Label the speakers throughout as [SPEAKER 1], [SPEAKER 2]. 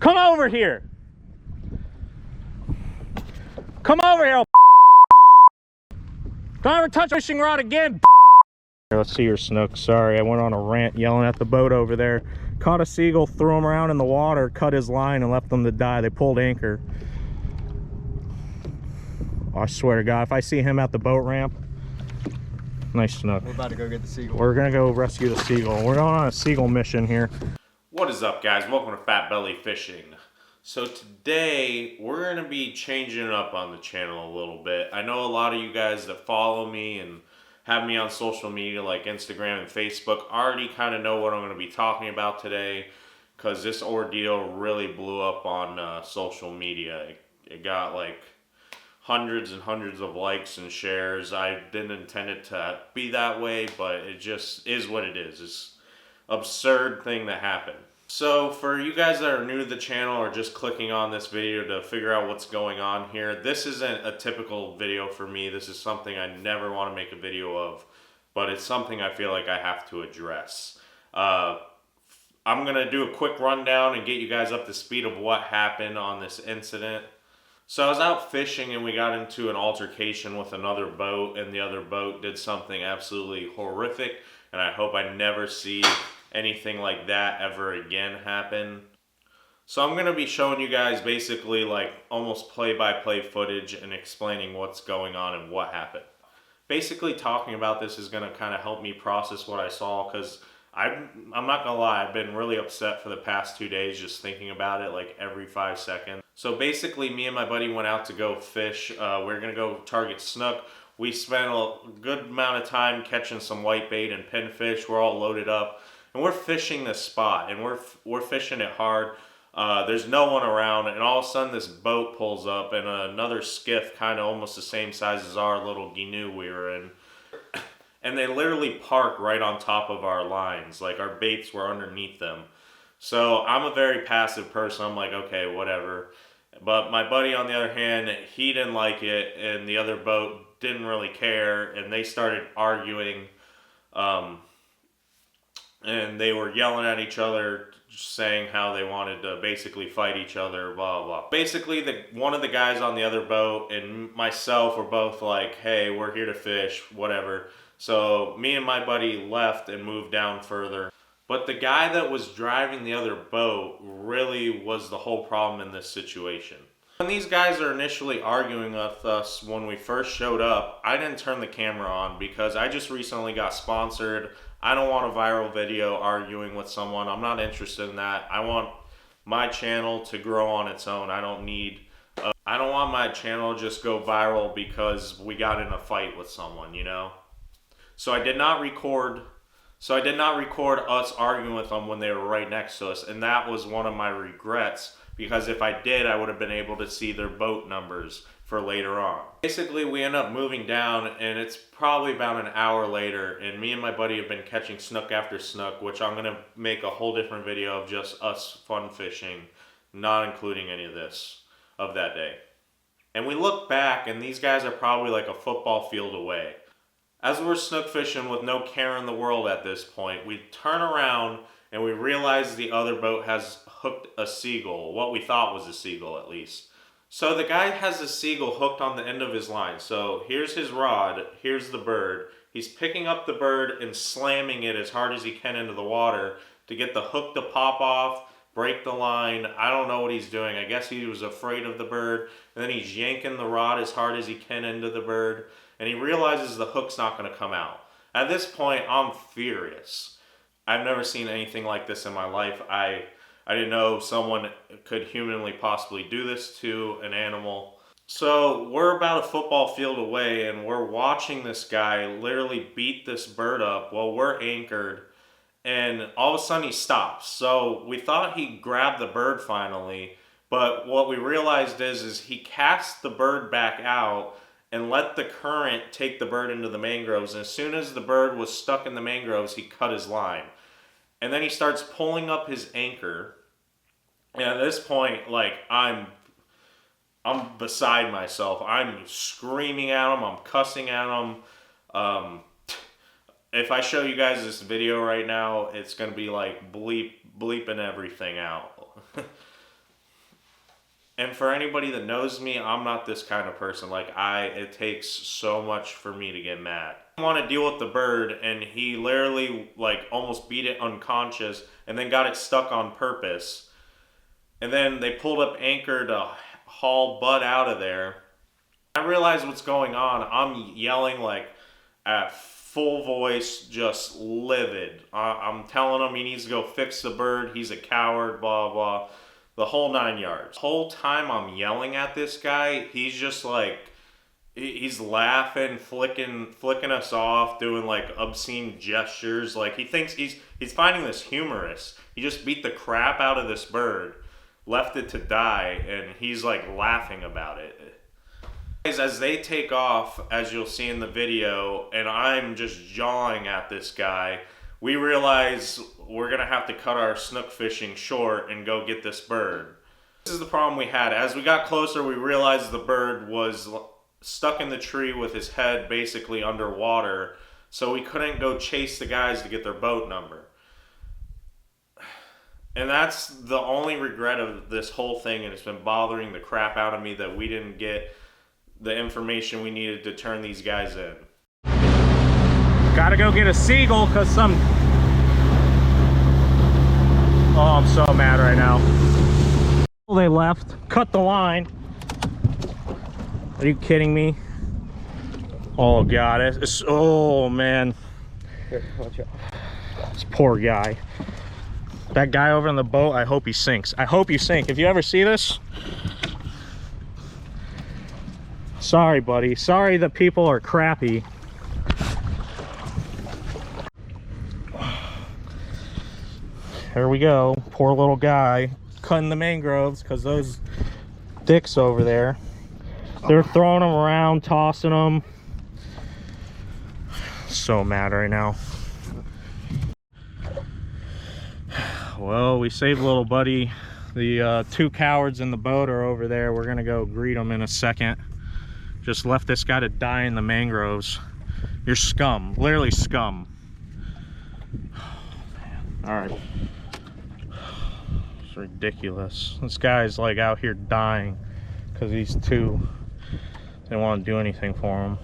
[SPEAKER 1] Come over here. Come over here. Don't ever touch a fishing rod again. Here, let's see your snook. Sorry, I went on a rant yelling at the boat over there. Caught a seagull, threw him around in the water, cut his line, and left them to die. They pulled anchor. Oh, I swear to God, if I see him at the boat ramp, nice snook.
[SPEAKER 2] We're about to go get the seagull.
[SPEAKER 1] We're gonna go rescue the seagull. We're going on a seagull mission here.
[SPEAKER 3] What is up, guys? Welcome to Fat Belly Fishing. So today we're going to be changing it up on the channel a little bit. I know a lot of you guys that follow me and have me on social media like Instagram and Facebook already kind of know what I'm going to be talking about today, because this ordeal really blew up on social media. It got like hundreds and hundreds of likes and shares. I didn't intend it to be that way, but it just is what it is. It's an absurd thing that happened. So for you guys that are new to the channel or just clicking on this video to figure out what's going on here, this isn't a typical video for me. This is something I never want to make a video of, but it's something I feel like I have to address. I'm going to do a quick rundown and get you guys up to speed of what happened on this incident. So I was out fishing and we got into an altercation with another boat, and the other boat did something absolutely horrific, and I hope I never see anything like that ever again happen. So I'm going to be showing you guys basically like almost play-by-play footage and explaining what's going on and what happened. Basically talking about this is going to kind of help me process what I saw, because I'm not going to lie, I've been really upset for the past 2 days just thinking about it like every 5 seconds. So basically me and my buddy went out to go fish. We're going to go target snook. We spent a good amount of time catching some whitebait and pinfish. We're all loaded up. And we're fishing this spot, and we're fishing it hard. There's no one around, and all of a sudden this boat pulls up, and another skiff, kind of almost the same size as our little Gnu we were in. And they literally park right on top of our lines, like our baits were underneath them. So I'm a very passive person. I'm like, okay, whatever. But my buddy, on the other hand, he didn't like it, and the other boat didn't really care, and they started arguing. And they were yelling at each other, saying how they wanted to basically fight each other, blah, blah. Basically, one of the guys on the other boat and myself were both like, hey, we're here to fish, whatever. So me and my buddy left and moved down further. But the guy that was driving the other boat really was the whole problem in this situation. When these guys are initially arguing with us when we first showed up, I didn't turn the camera on because I just recently got sponsored. I don't want a viral video arguing with someone. I'm not interested in that. I want my channel to grow on its own. I don't want my channel to just go viral because we got in a fight with someone, you know? So I did not record us arguing with them when they were right next to us, and that was one of my regrets, because if I did, I would have been able to see their boat numbers for later on. Basically, we end up moving down, and it's probably about an hour later, and me and my buddy have been catching snook after snook, which I'm gonna make a whole different video of just us fun fishing, not including any of this of that day. And we look back, and these guys are probably like a football field away. As we're snook fishing with no care in the world at this point, we turn around and we realize the other boat has hooked a seagull, what we thought was a seagull at least. So the guy has a seagull hooked on the end of his line. So here's his rod, here's the bird. He's picking up the bird and slamming it as hard as he can into the water to get the hook to pop off, break the line. I don't know what he's doing. I guess he was afraid of the bird. And then he's yanking the rod as hard as he can into the bird. And he realizes the hook's not going to come out. At this point, I'm furious. I've never seen anything like this in my life. I didn't know someone could humanly possibly do this to an animal. So we're about a football field away, and we're watching this guy literally beat this bird up while we're anchored, and all of a sudden he stops. So we thought he grabbed the bird finally, but what we realized is he cast the bird back out and let the current take the bird into the mangroves. And as soon as the bird was stuck in the mangroves, he cut his line. And then he starts pulling up his anchor. And at this point, like, I'm beside myself. I'm screaming at him. I'm cussing at him. If I show you guys this video right now, it's going to be like bleeping everything out. And for anybody that knows me, I'm not this kind of person. Like, it takes so much for me to get mad. I want to deal with the bird, and he literally, like, almost beat it unconscious and then got it stuck on purpose. And then they pulled up anchor to haul Bud out of there. I realize what's going on. I'm yelling, like, at full voice, just livid. I'm telling him he needs to go fix the bird. He's a coward, blah, blah. The whole 9 yards. The whole time I'm yelling at this guy, he's just like, he's laughing, flicking us off, doing like obscene gestures. Like he thinks he's finding this humorous. He just beat the crap out of this bird, left it to die, and he's like laughing about it. As they take off, as you'll see in the video, and I'm just jawing at this guy, we realize we're going to have to cut our snook fishing short and go get this bird. This is the problem we had. As we got closer, we realized the bird was stuck in the tree with his head basically underwater, so we couldn't go chase the guys to get their boat number. And that's the only regret of this whole thing, and it's been bothering the crap out of me that we didn't get the information we needed to turn these guys in.
[SPEAKER 1] Gotta go get a seagull because some... Oh, I'm so mad right now. They left, cut the line. Are you kidding me? Oh God, oh man.
[SPEAKER 2] Here, watch out.
[SPEAKER 1] This poor guy. That guy over on the boat, I hope he sinks. I hope you sink. If you ever see this, sorry buddy, sorry that people are crappy. Here we go, poor little guy cutting the mangroves because those dicks over there, they're throwing them around, tossing them. So mad right now. Well, we saved little buddy. The two cowards in the boat are over there. We're gonna go greet them in a second. Just left this guy to die in the mangroves. You're scum, literally scum. All right. It's ridiculous. This guy's like out here dying because these two, they don't want to do anything for him.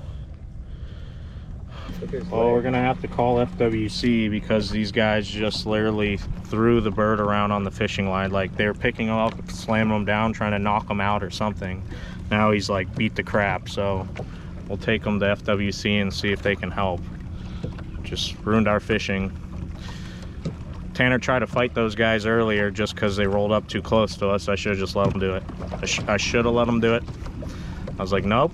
[SPEAKER 1] Well, we're gonna have to call FWC because these guys just literally threw the bird around on the fishing line. Like they're picking him up, slamming him down, trying to knock him out or something. Now he's like beat the crap, so we'll take him to FWC and see if they can help. Just ruined our fishing. Tanner tried to fight those guys earlier just because they rolled up too close to us. I should have just let them do it. I should have let them do it. I was like, nope.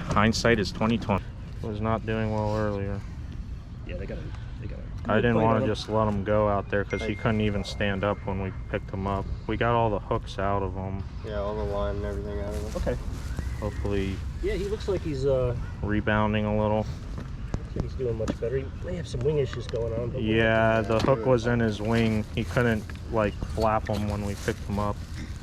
[SPEAKER 1] Hindsight is 2020. Was not doing well earlier.
[SPEAKER 2] Yeah, they got it.
[SPEAKER 1] I didn't want to just let him go out there because he couldn't even stand up when we picked him up. We got all the hooks out of him.
[SPEAKER 4] Yeah, all the line and everything out of him.
[SPEAKER 2] Okay.
[SPEAKER 1] Hopefully.
[SPEAKER 2] Yeah, he looks like he's
[SPEAKER 1] rebounding a little.
[SPEAKER 2] He's doing much better. He may have some wing issues going on. But
[SPEAKER 1] yeah, the hook was in his wing. He couldn't like flap him when we picked him up.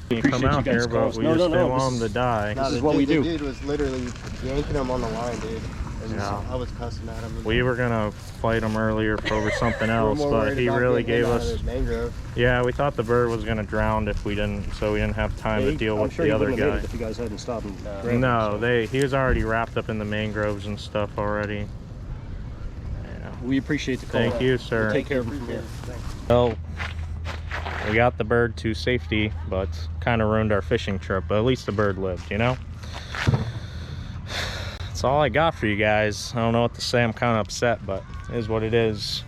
[SPEAKER 1] He come out here, but we just didn't want him to die.
[SPEAKER 2] This is what we do.
[SPEAKER 4] The dude was literally yanking him on the line, dude. And
[SPEAKER 1] Yeah.
[SPEAKER 4] I was cussing at him.
[SPEAKER 1] We were gonna fight him earlier for over something else, but he really gave us. Yeah, we thought the bird was gonna drown if we didn't, so we didn't have time to deal with the other guy.
[SPEAKER 2] If you guys hadn't stopped him.
[SPEAKER 1] No, he was already wrapped up in the mangroves and stuff already.
[SPEAKER 2] We appreciate the call.
[SPEAKER 1] Thank you, sir.
[SPEAKER 2] We'll take care of him from here.
[SPEAKER 1] Well, we got the bird to safety, but kind of ruined our fishing trip. But at least the bird lived, you know? That's all I got for you guys. I don't know what to say. I'm kind of upset, but it is what it is.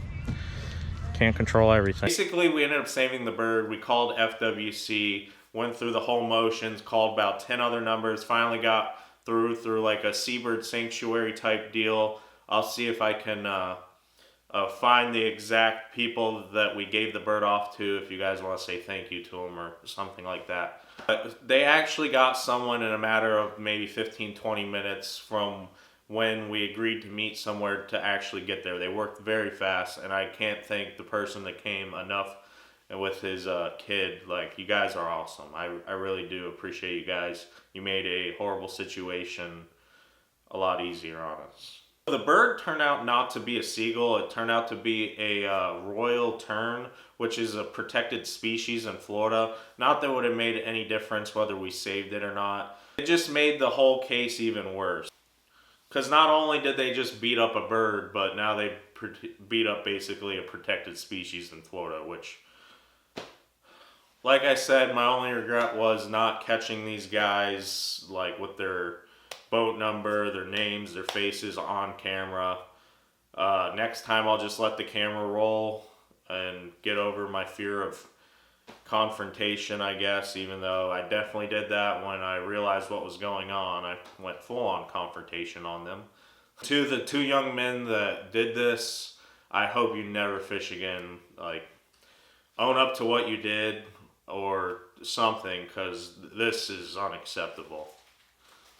[SPEAKER 1] Can't control everything.
[SPEAKER 3] Basically, we ended up saving the bird. We called FWC, went through the whole motions, called about 10 other numbers, finally got through like a seabird sanctuary type deal. I'll see if I can find the exact people that we gave the bird off to, if you guys want to say thank you to them or something like that. But they actually got someone in a matter of maybe 15-20 minutes from when we agreed to meet somewhere to actually get there. They worked very fast, and I can't thank the person that came enough with his kid. Like, you guys are awesome. I really do appreciate you guys. You made a horrible situation a lot easier on us. The bird turned out not to be a seagull. It turned out to be a royal tern, which is a protected species in Florida. Not that it would have made any difference whether we saved it or not. It just made the whole case even worse. Because not only did they just beat up a bird, but now they beat up basically a protected species in Florida, which, like I said, my only regret was not catching these guys like with their boat number, their names, their faces on camera. Next time I'll just let the camera roll and get over my fear of confrontation, I guess, even though I definitely did that when I realized what was going on. I went full on confrontation on them. To the 2 young men that did this, I hope you never fish again. Like, own up to what you did or something, because this is unacceptable.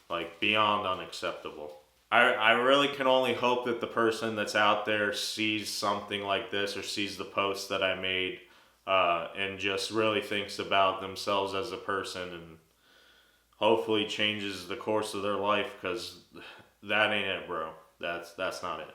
[SPEAKER 3] Like, beyond unacceptable. I really can only hope that the person that's out there sees something like this or sees the post that I made and just really thinks about themselves as a person and hopefully changes the course of their life, because that ain't it, bro. That's not it.